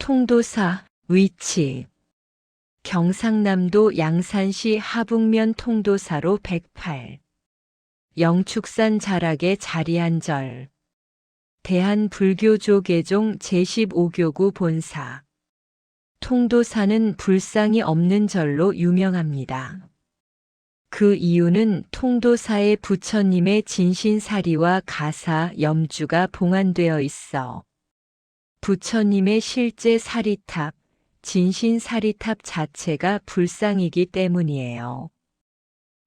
통도사 위치 경상남도 양산시 하북면 통도사로 108 영축산 자락에 자리한 절 대한불교조계종 제15교구 본사 통도사는 불상이 없는 절로 유명합니다. 그 이유는 통도사의 부처님의 진신사리와 가사, 염주가 봉안되어 있어 부처님의 실제 사리탑, 진신사리탑 자체가 불상이기 때문이에요.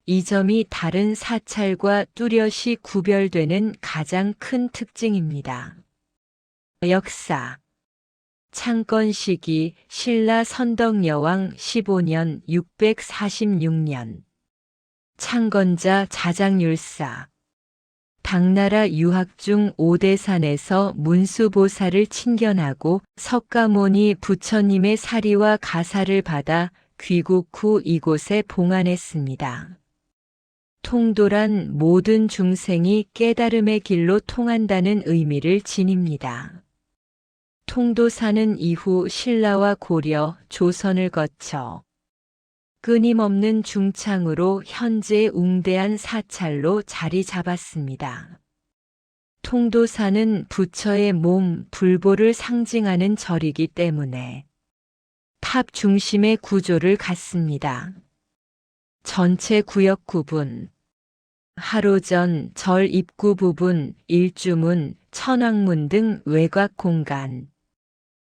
이 점이 다른 사찰과 뚜렷이 구별되는 가장 큰 특징입니다. 역사 창건 시기 신라 선덕여왕 15년 646년 창건자 자장율사 당나라 유학 중 오대산에서 문수보살을 친견하고 석가모니 부처님의 사리와 가사를 받아 귀국 후 이곳에 봉안했습니다. 통도란 모든 중생이 깨달음의 길로 통한다는 의미를 지닙니다. 통도사는 이후 신라와 고려, 조선을 거쳐 끊임없는 중창으로 현재 웅대한 사찰로 자리 잡았습니다. 통도사는 부처의 몸, 불보를 상징하는 절이기 때문에 탑 중심의 구조를 갖습니다. 전체 구역 구분 하로전, 절 입구 부분, 일주문, 천왕문 등 외곽 공간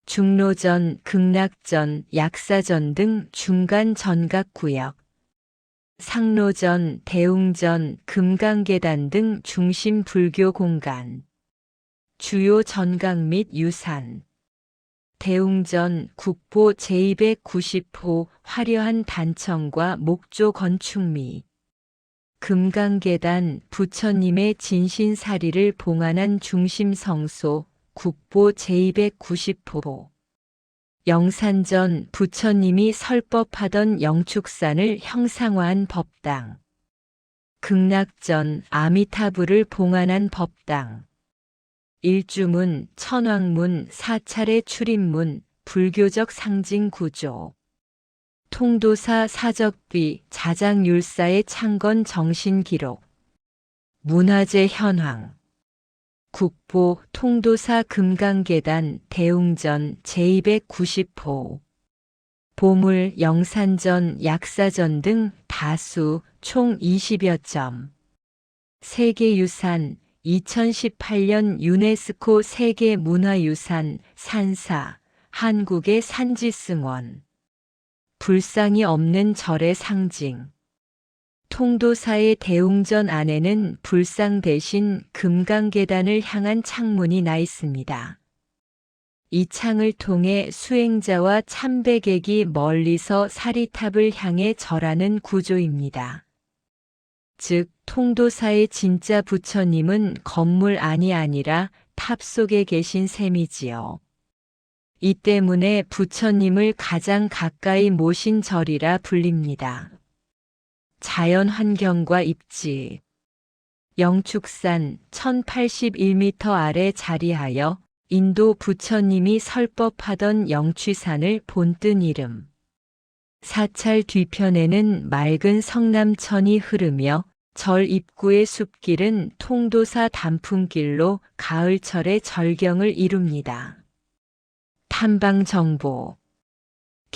중로전, 극락전, 약사전 등 중간 전각 구역, 상로전, 대웅전, 금강계단 등 중심 불교 공간, 주요 전각 및 유산, 대웅전, 국보 제290호 화려한 단청과 목조 건축미, 금강계단, 부처님의 진신사리를 봉안한 중심 성소, 국보 제290호 영산전 부처님이 설법하던 영축산을 형상화한 법당 극락전 아미타불을 봉안한 법당 일주문, 천왕문, 사찰의 출입문, 불교적 상징 구조 통도사 사적비, 자장율사의 창건 정신기록 문화재 현황 국보, 통도사 금강계단, 대웅전 제290호 보물, 영산전, 약사전 등 다수 총 20여 점 세계유산 2018년 유네스코 세계문화유산 산사 한국의 산지승원 불상이 없는 절의 상징 통도사의 대웅전 안에는 불상 대신 금강계단을 향한 창문이 나 있습니다. 이 창을 통해 수행자와 참배객이 멀리서 사리탑을 향해 절하는 구조입니다. 즉, 통도사의 진짜 부처님은 건물 안이 아니라 탑 속에 계신 셈이지요. 이 때문에 부처님을 가장 가까이 모신 절이라 불립니다. 자연 환경과 입지 영축산 1081m 아래 자리하여 인도 부처님이 설법하던 영취산을 본뜬 이름. 사찰 뒤편에는 맑은 성남천이 흐르며 절 입구의 숲길은 통도사 단풍길로 가을철의 절경을 이룹니다. 탐방 정보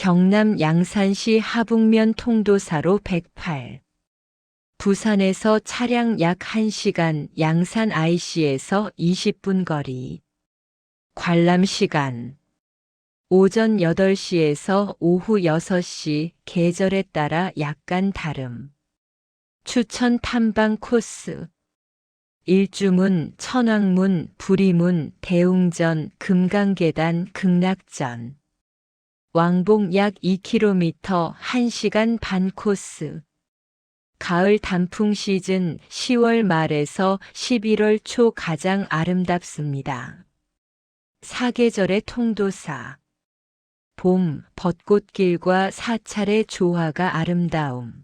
경남 양산시 하북면 통도사로 108 부산에서 차량 약 1시간 양산 IC에서 20분 거리 관람 시간 오전 8시에서 오후 6시 계절에 따라 약간 다름 추천 탐방 코스 일주문, 천왕문, 부리문, 대웅전, 금강계단, 극락전 왕복 약 2km 1시간 반 코스 가을 단풍 시즌 10월 말에서 11월 초 가장 아름답습니다. 사계절의 통도사 봄, 벚꽃길과 사찰의 조화가 아름다움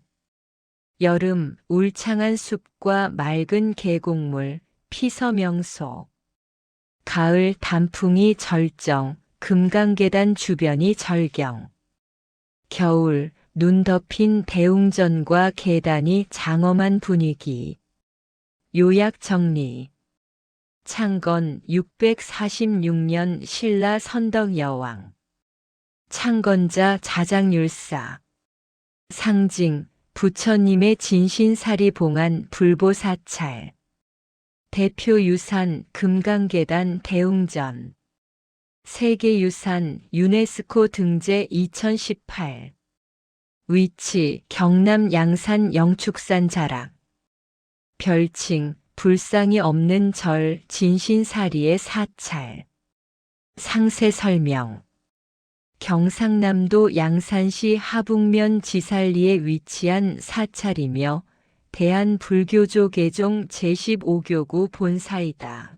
여름, 울창한 숲과 맑은 계곡물, 피서명소 가을 단풍이 절정, 금강계단 주변이 절경. 겨울, 눈 덮인 대웅전과 계단이 장엄한 분위기. 요약 정리. 창건 646년 신라 선덕여왕. 창건자 자장율사. 상징, 부처님의 진신사리 봉안 불보사찰. 대표 유산 금강계단 대웅전. 세계유산 유네스코 등재 2018. 위치 경남 양산 영축산 자락. 별칭 불상이 없는 절 진신사리의 사찰. 상세 설명. 경상남도 양산시 하북면 지살리에 위치한 사찰이며 대한불교조 개종 제15교구 본사이다.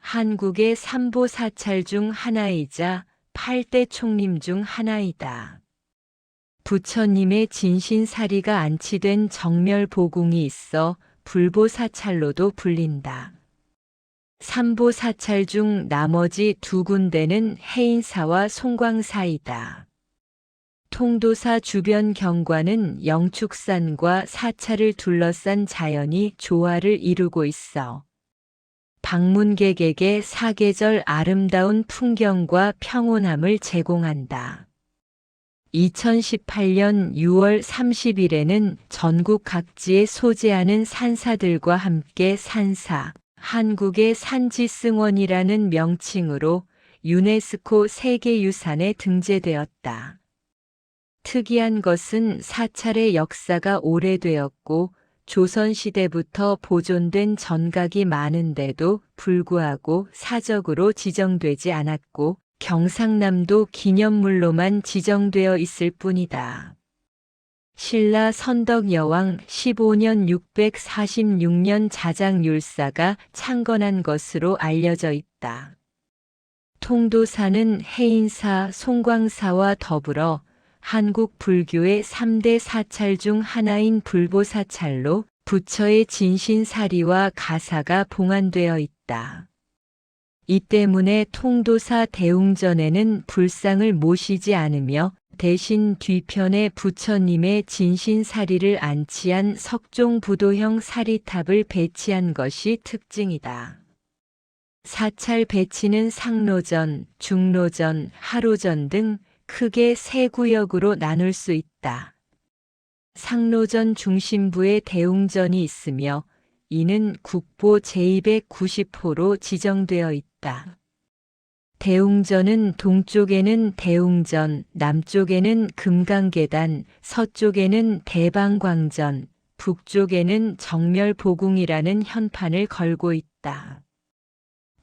한국의 삼보 사찰 중 하나이자 8대 총림 중 하나이다. 부처님의 진신사리가 안치된 정멸보궁이 있어 불보사찰로도 불린다. 삼보사찰 중 나머지 두 군데는 해인사와 송광사이다. 통도사 주변 경관은 영축산과 사찰을 둘러싼 자연이 조화를 이루고 있어 방문객에게 사계절 아름다운 풍경과 평온함을 제공한다. 2018년 6월 30일에는 전국 각지에 소재하는 산사들과 함께 산사, 한국의 산지승원이라는 명칭으로 유네스코 세계유산에 등재되었다. 특이한 것은 사찰의 역사가 오래되었고 조선시대부터 보존된 전각이 많은데도 불구하고 사적으로 지정되지 않았고 경상남도 기념물로만 지정되어 있을 뿐이다. 신라 선덕여왕 15년 646년 자장율사가 창건한 것으로 알려져 있다. 통도사는 해인사, 송광사와 더불어 한국 불교의 3대 사찰 중 하나인 불보사찰로 부처의 진신사리와 가사가 봉안되어 있다. 이 때문에 통도사 대웅전에는 불상을 모시지 않으며 대신 뒤편에 부처님의 진신사리를 안치한 석종부도형 사리탑을 배치한 것이 특징이다. 사찰 배치는 상로전, 중로전, 하로전 등 크게 세 구역으로 나눌 수 있다. 상로전 중심부에 대웅전이 있으며 이는 국보 제290호로 지정되어 있다. 대웅전은 동쪽에는 대웅전, 남쪽에는 금강계단, 서쪽에는 대방광전, 북쪽에는 정멸보궁이라는 현판을 걸고 있다.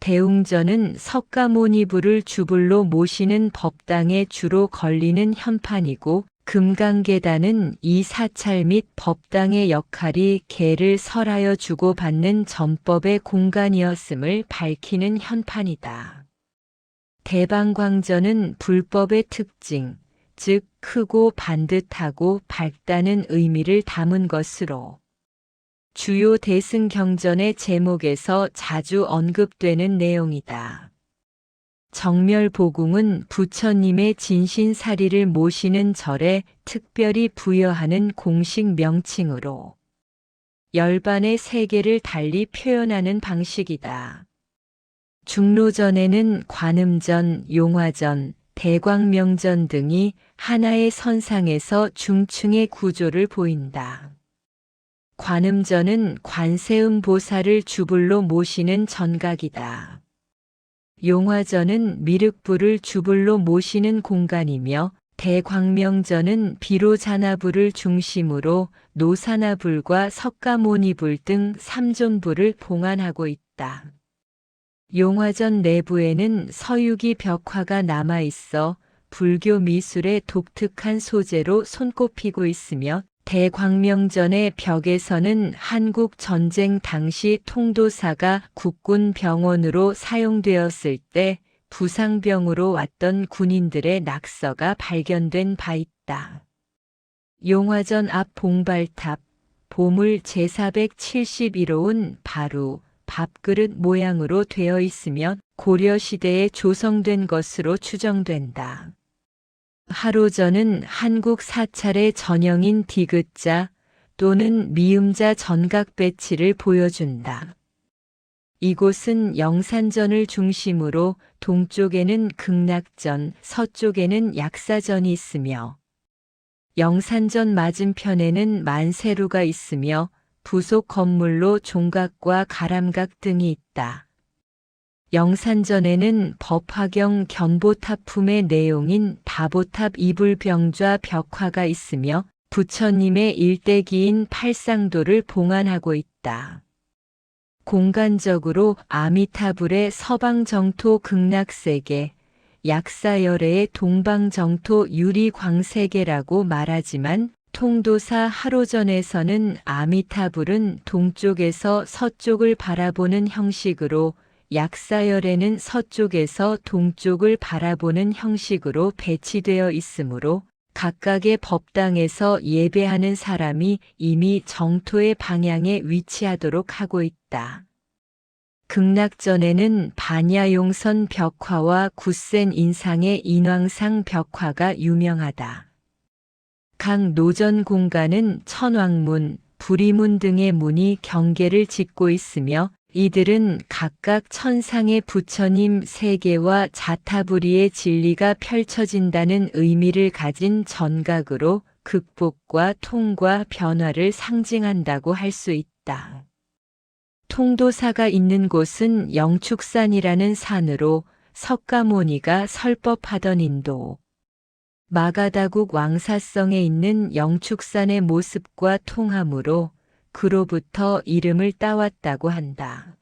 대웅전은 석가모니부를 주불로 모시는 법당에 주로 걸리는 현판이고 금강계단은 이 사찰 및 법당의 역할이 계를 설하여 주고받는 전법의 공간이었음을 밝히는 현판이다. 대방광전은 불법의 특징, 즉 크고 반듯하고 밝다는 의미를 담은 것으로 주요 대승경전의 제목에서 자주 언급되는 내용이다. 정멸보궁은 부처님의 진신사리를 모시는 절에 특별히 부여하는 공식 명칭으로 열반의 세계를 달리 표현하는 방식이다. 중로전에는 관음전, 용화전, 대광명전 등이 하나의 선상에서 중층의 구조를 보인다. 관음전은 관세음보살을 주불로 모시는 전각이다. 용화전은 미륵부를 주불로 모시는 공간이며 대광명전은 비로자나불을 중심으로 노사나불과 석가모니불 등 3존불을 봉안하고 있다. 용화전 내부에는 서유기 벽화가 남아있어 불교 미술의 독특한 소재로 손꼽히고 있으며 대광명전의 벽에서는 한국 전쟁 당시 통도사가 국군 병원으로 사용되었을 때 부상병으로 왔던 군인들의 낙서가 발견된 바 있다. 용화전 앞 봉발탑, 보물 제471호은 바루, 밥그릇 모양으로 되어 있으며 고려시대에 조성된 것으로 추정된다. 하로전은 한국 사찰의 전형인 디귿자 또는 미음자 전각 배치를 보여준다. 이곳은 영산전을 중심으로 동쪽에는 극락전, 서쪽에는 약사전이 있으며 영산전 맞은편에는 만세루가 있으며 부속 건물로 종각과 가람각 등이 있다. 영산전에는 법화경 견보탑품의 내용인 다보탑 이불병좌 벽화가 있으며 부처님의 일대기인 팔상도를 봉안하고 있다. 공간적으로 아미타불의 서방정토 극락세계, 약사열애의 동방정토 유리광세계라고 말하지만 통도사 하로전에서는 아미타불은 동쪽에서 서쪽을 바라보는 형식으로 약사열애는 서쪽에서 동쪽을 바라보는 형식으로 배치되어 있으므로 각각의 법당에서 예배하는 사람이 이미 정토의 방향에 위치하도록 하고 있다. 극락전에는 반야용선 벽화와 굳센 인상의 인왕상 벽화가 유명하다. 각 노전 공간은 천왕문, 부리문 등의 문이 경계를 짓고 있으며 이들은 각각 천상의 부처님 세계와 자타부리의 진리가 펼쳐진다는 의미를 가진 전각으로 극복과 통과 변화를 상징한다고 할 수 있다. 통도사가 있는 곳은 영축산이라는 산으로 석가모니가 설법하던 인도 마가다국 왕사성에 있는 영축산의 모습과 통하므로 그로부터 이름을 따왔다고 한다.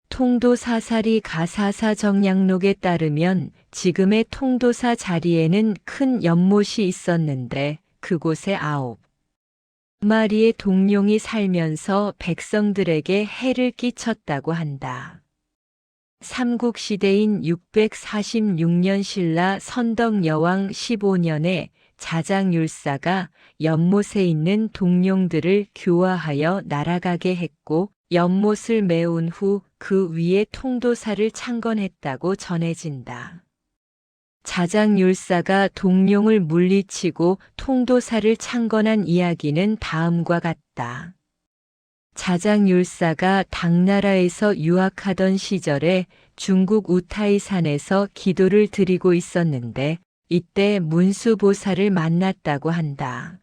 통도사사리 가사사 정약록에 따르면 지금의 통도사 자리에는 큰 연못이 있었는데 그곳에 9마리의 동룡이 살면서 백성들에게 해를 끼쳤다고 한다. 삼국시대인 646년 신라 선덕여왕 15년에 자장율사가 연못에 있는 동룡들을 교화하여 날아가게 했고 연못을 메운 후 그 위에 통도사를 창건했다고 전해진다. 자장율사가 동룡을 물리치고 통도사를 창건한 이야기는 다음과 같다. 자장율사가 당나라에서 유학하던 시절에 중국 우타이산에서 기도를 드리고 있었는데 이때 문수보살을 만났다고 한다.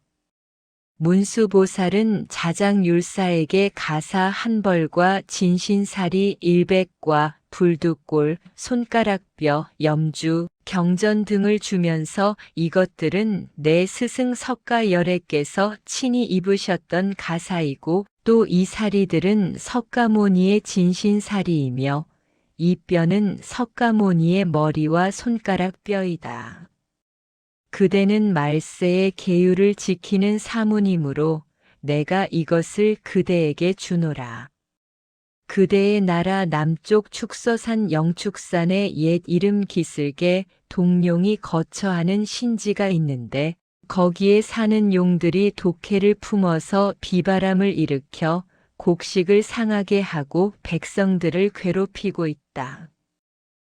문수보살은 자장율사에게 가사 한 벌과 진신사리 100과 불두골, 손가락뼈, 염주, 경전 등을 주면서 이것들은 내 스승 석가열애께서 친히 입으셨던 가사이고 또 이 사리들은 석가모니의 진신사리이며 이 뼈는 석가모니의 머리와 손가락 뼈이다. 그대는 말세의 계율을 지키는 사무님으로 내가 이것을 그대에게 주노라. 그대의 나라 남쪽 축서산 영축산에 옛 이름 기슭에 동룡이 거처하는 신지가 있는데 거기에 사는 용들이 독해를 품어서 비바람을 일으켜 곡식을 상하게 하고 백성들을 괴롭히고 있다.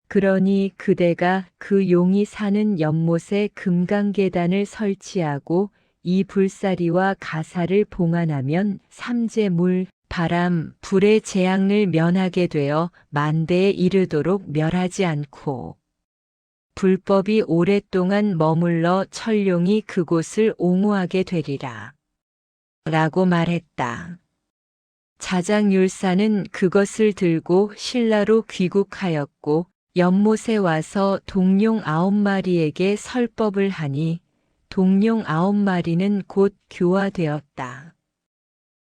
그러니 그대가 그 용이 사는 연못에 금강계단을 설치하고 이 불사리와 가사를 봉안하면 삼재물, 바람, 불의 재앙을 면하게 되어 만대에 이르도록 멸하지 않고 불법이 오랫동안 머물러 천룡이 그곳을 옹호하게 되리라. 라고 말했다. 자장율사는 그것을 들고 신라로 귀국하였고 연못에 와서 동룡 9마리에게 설법을 하니 동룡 9마리는 곧 교화되었다.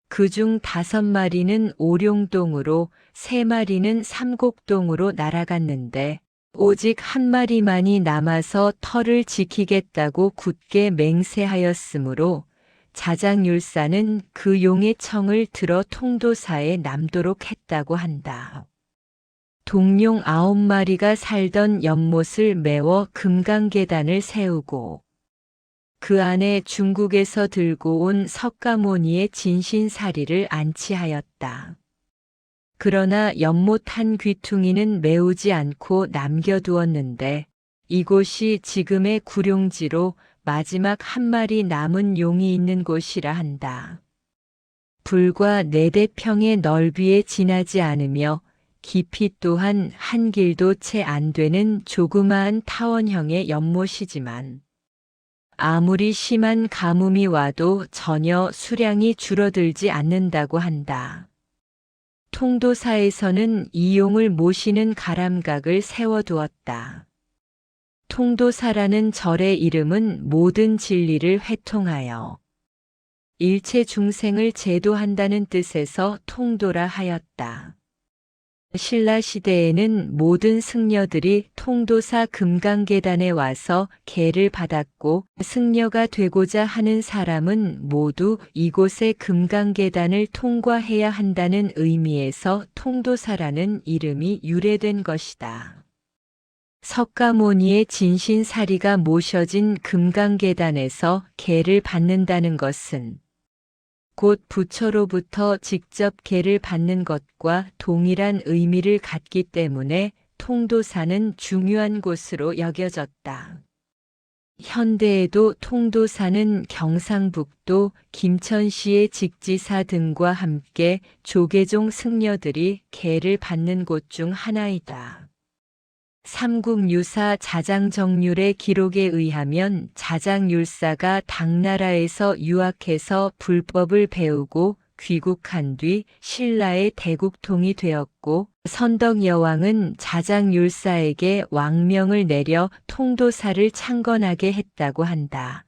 그중 5마리는 오룡동으로 3마리는 삼곡동으로 날아갔는데 오직 1마리만이 남아서 터를 지키겠다고 굳게 맹세하였으므로 자장율사는 그 용의 청을 들어 통도사에 남도록 했다고 한다. 동룡 9마리가 살던 연못을 메워 금강계단을 세우고 그 안에 중국에서 들고 온 석가모니의 진신사리를 안치하였다. 그러나 연못한 귀퉁이는 메우지 않고 남겨두었는데 이곳이 지금의 구룡지로 마지막 한 마리 남은 용이 있는 곳이라 한다. 불과 4대평의 넓이에 지나지 않으며 깊이 또한 한 길도 채 안 되는 조그마한 타원형의 연못이지만 아무리 심한 가뭄이 와도 전혀 수량이 줄어들지 않는다고 한다. 통도사에서는 이 용을 모시는 가람각을 세워두었다. 통도사라는 절의 이름은 모든 진리를 회통하여 일체 중생을 제도한다는 뜻에서 통도라 하였다. 신라 시대에는 모든 승려들이 통도사 금강계단에 와서 계를 받았고 승려가 되고자 하는 사람은 모두 이곳의 금강계단을 통과해야 한다는 의미에서 통도사라는 이름이 유래된 것이다. 석가모니의 진신사리가 모셔진 금강계단에서 계를 받는다는 것은 곧 부처로부터 직접 계를 받는 것과 동일한 의미를 갖기 때문에 통도사는 중요한 곳으로 여겨졌다. 현대에도 통도사는 경상북도 김천시의 직지사 등과 함께 조계종 승려들이 계를 받는 곳 중 하나이다. 삼국유사 자장정률의 기록에 의하면 자장율사가 당나라에서 유학해서 불법을 배우고 귀국한 뒤 신라의 대국통이 되었고 선덕여왕은 자장율사에게 왕명을 내려 통도사를 창건하게 했다고 한다.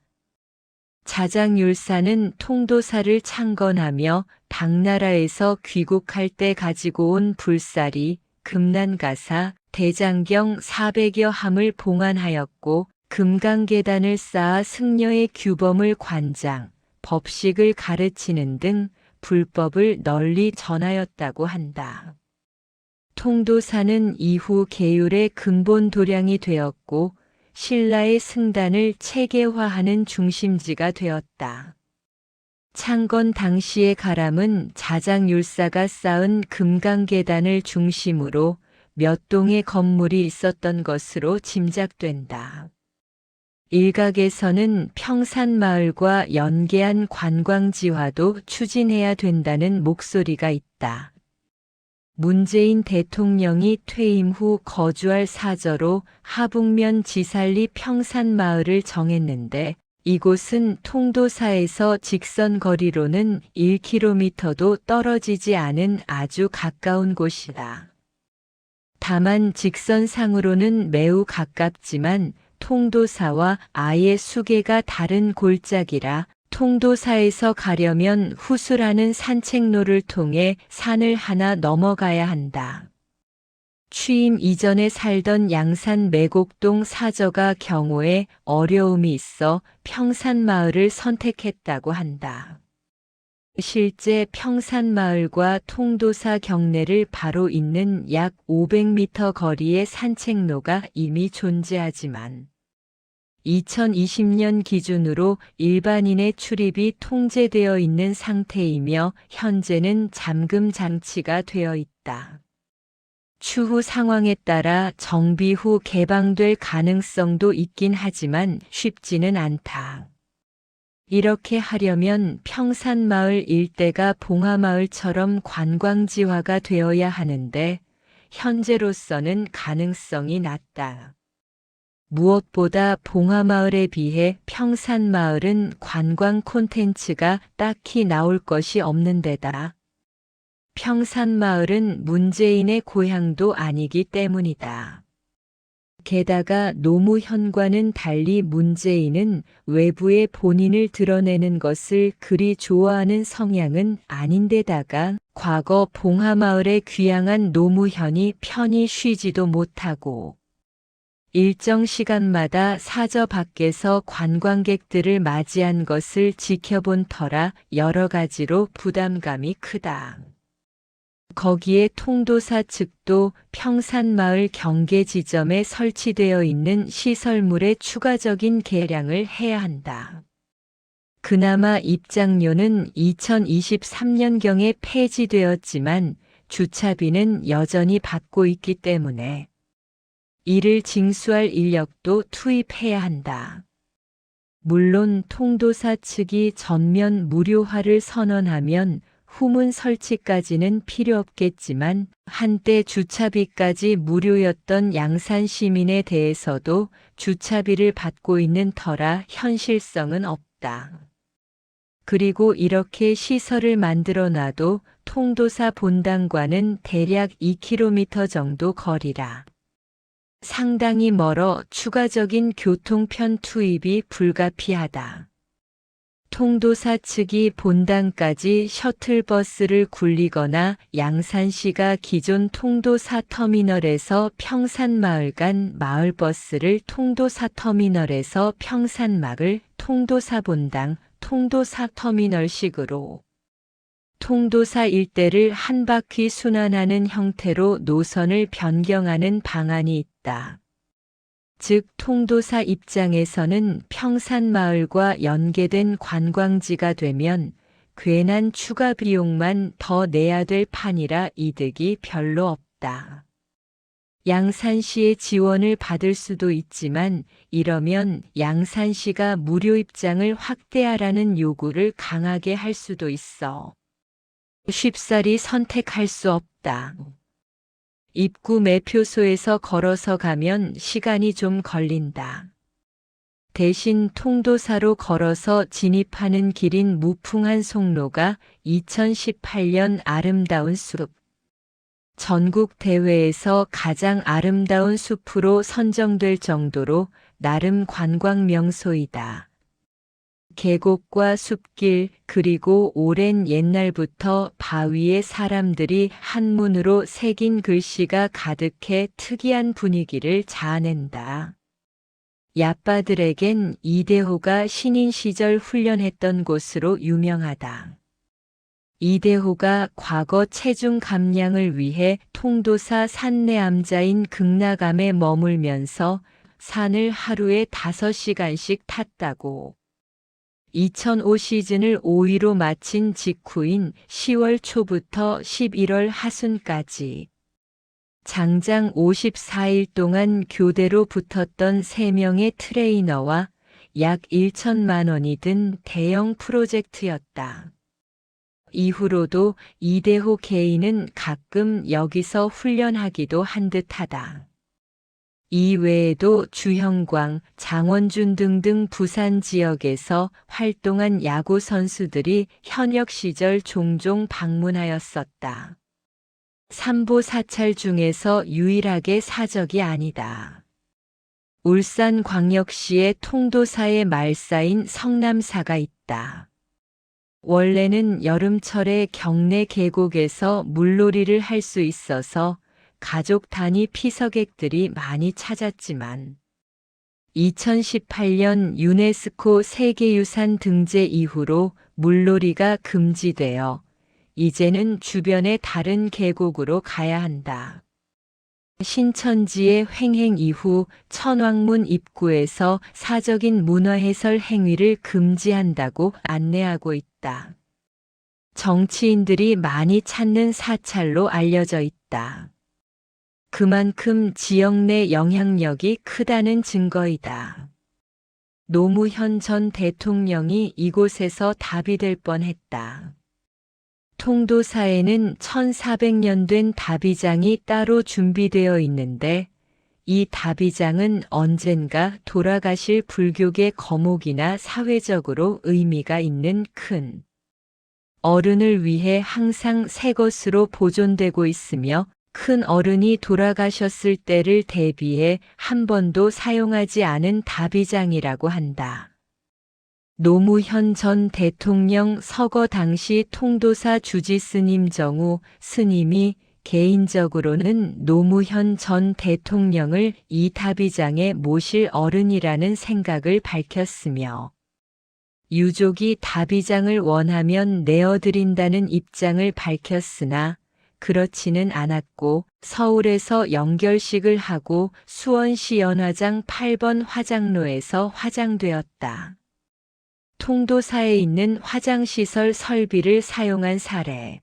자장율사는 통도사를 창건하며 당나라에서 귀국할 때 가지고 온 불사리, 금난가사, 대장경 400여 함을 봉안하였고 금강계단을 쌓아 승려의 규범을 관장, 법식을 가르치는 등 불법을 널리 전하였다고 한다. 통도사는 이후 계율의 근본 도량이 되었고 신라의 승단을 체계화하는 중심지가 되었다. 창건 당시의 가람은 자장율사가 쌓은 금강계단을 중심으로 몇 동의 건물이 있었던 것으로 짐작된다. 일각에서는 평산마을과 연계한 관광지화도 추진해야 된다는 목소리가 있다. 문재인 대통령이 퇴임 후 거주할 사저로 하북면 지살리 평산마을을 정했는데 이곳은 통도사에서 직선 거리로는 1km도 떨어지지 않은 아주 가까운 곳이다. 다만 직선상으로는 매우 가깝지만 통도사와 아예 수계가 다른 골짜기라 통도사에서 가려면 후수라는 산책로를 통해 산을 하나 넘어가야 한다. 취임 이전에 살던 양산 매곡동 사저가 경호에 어려움이 있어 평산마을을 선택했다고 한다. 실제 평산마을과 통도사 경내를 바로 잇는 약 500m 거리의 산책로가 이미 존재하지만 2020년 기준으로 일반인의 출입이 통제되어 있는 상태이며 현재는 잠금 장치가 되어 있다. 추후 상황에 따라 정비 후 개방될 가능성도 있긴 하지만 쉽지는 않다. 이렇게 하려면 평산마을 일대가 봉하마을처럼 관광지화가 되어야 하는데 현재로서는 가능성이 낮다. 무엇보다 봉하마을에 비해 평산마을은 관광 콘텐츠가 딱히 나올 것이 없는 데다 평산마을은 문재인의 고향도 아니기 때문이다. 게다가 노무현과는 달리 문재인은 외부에 본인을 드러내는 것을 그리 좋아하는 성향은 아닌데다가 과거 봉하마을에 귀향한 노무현이 편히 쉬지도 못하고 일정 시간마다 사저 밖에서 관광객들을 맞이한 것을 지켜본 터라 여러 가지로 부담감이 크다. 거기에 통도사 측도 평산마을 경계 지점에 설치되어 있는 시설물의 추가적인 개량을 해야 한다. 그나마 입장료는 2023년경에 폐지되었지만 주차비는 여전히 받고 있기 때문에 이를 징수할 인력도 투입해야 한다. 물론 통도사 측이 전면 무료화를 선언하면 후문 설치까지는 필요 없겠지만 한때 주차비까지 무료였던 양산 시민에 대해서도 주차비를 받고 있는 터라 현실성은 없다. 그리고 이렇게 시설을 만들어 놔도 통도사 본당과는 대략 2km 정도 거리라. 상당히 멀어 추가적인 교통편 투입이 불가피하다. 통도사 측이 본당까지 셔틀버스를 굴리거나 양산시가 기존 통도사 터미널에서 평산마을 간 마을버스를 통도사 터미널에서 평산마을, 통도사 본당, 통도사 터미널식으로 통도사 일대를 한 바퀴 순환하는 형태로 노선을 변경하는 방안이 있다. 즉 통도사 입장에서는 평산마을과 연계된 관광지가 되면 괜한 추가 비용만 더 내야 될 판이라 이득이 별로 없다. 양산시의 지원을 받을 수도 있지만 이러면 양산시가 무료 입장을 확대하라는 요구를 강하게 할 수도 있어 쉽사리 선택할 수 없다. 입구 매표소에서 걸어서 가면 시간이 좀 걸린다. 대신 통도사로 걸어서 진입하는 길인 무풍한 송로가 2018년 아름다운 숲 전국 대회에서 가장 아름다운 숲으로 선정될 정도로 나름 관광 명소이다. 계곡과 숲길 그리고 오랜 옛날부터 바위에 사람들이 한문으로 새긴 글씨가 가득해 특이한 분위기를 자아낸다. 야빠들에겐 이대호가 신인 시절 훈련했던 곳으로 유명하다. 이대호가 과거 체중 감량을 위해 통도사 산내암자인 극락암에 머물면서 산을 하루에 5시간씩 탔다고. 2005 시즌을 5위로 마친 직후인 10월 초부터 11월 하순까지 장장 54일 동안 교대로 붙었던 3명의 트레이너와 약 1천만 원이 든 대형 프로젝트였다. 이후로도 이대호 개인은 가끔 여기서 훈련하기도 한 듯하다. 이 외에도 주형광, 장원준 등등 부산 지역에서 활동한 야구 선수들이 현역 시절 종종 방문하였었다. 삼보사찰 중에서 유일하게 사적이 아니다. 울산광역시에 통도사의 말사인 성남사가 있다. 원래는 여름철에 경내 계곡에서 물놀이를 할 수 있어서 가족 단위 피서객들이 많이 찾았지만 2018년 유네스코 세계유산 등재 이후로 물놀이가 금지되어 이제는 주변의 다른 계곡으로 가야 한다. 신천지의 횡행 이후 천왕문 입구에서 사적인 문화해설 행위를 금지한다고 안내하고 있다. 정치인들이 많이 찾는 사찰로 알려져 있다. 그만큼 지역 내 영향력이 크다는 증거이다. 노무현 전 대통령이 이곳에서 답이될 뻔했다. 통도사에는 1400년 된 다비장이 따로 준비되어 있는데 이 다비장은 언젠가 돌아가실 불교계 거목이나 사회적으로 의미가 있는 큰 어른을 위해 항상 새 것으로 보존되고 있으며 큰 어른이 돌아가셨을 때를 대비해 한 번도 사용하지 않은 다비장이라고 한다. 노무현 전 대통령 서거 당시 통도사 주지스님 정우 스님이 개인적으로는 노무현 전 대통령을 이 다비장에 모실 어른이라는 생각을 밝혔으며 유족이 다비장을 원하면 내어드린다는 입장을 밝혔으나 그렇지는 않았고 서울에서 연결식을 하고 수원시 연화장 8번 화장로에서 화장되었다. 통도사에 있는 화장시설 설비를 사용한 사례.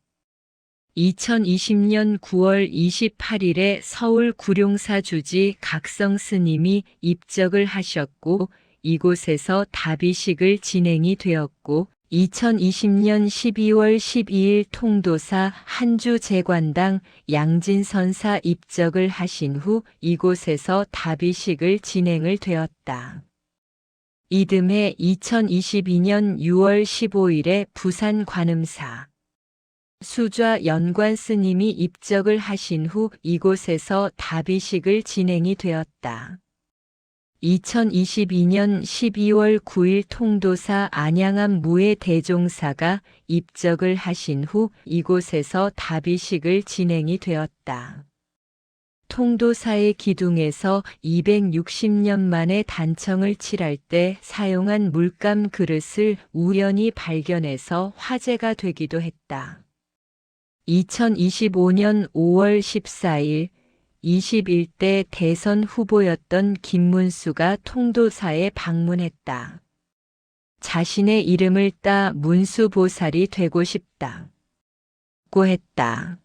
2020년 9월 28일에 서울 구룡사 주지 각성 스님이 입적을 하셨고 이곳에서 답이식을 진행이 되었고 2020년 12월 12일 통도사 한주 재관당 양진선사 입적을 하신 후 이곳에서 답이식을 진행을 되었다. 이듬해 2022년 6월 15일에 부산 관음사 수좌 연관 스님이 입적을 하신 후 이곳에서 답이식을 진행이 되었다. 2022년 12월 9일 통도사 안양암 무예 대종사가 입적을 하신 후 이곳에서 답이식을 진행이 되었다. 통도사의 기둥에서 260년 만에 단청을 칠할 때 사용한 물감 그릇을 우연히 발견해서 화제가 되기도 했다. 2025년 5월 14일 21대 대선 후보였던 김문수가 통도사에 방문했다. 자신의 이름을 따 문수보살이 되고 싶다고 했다.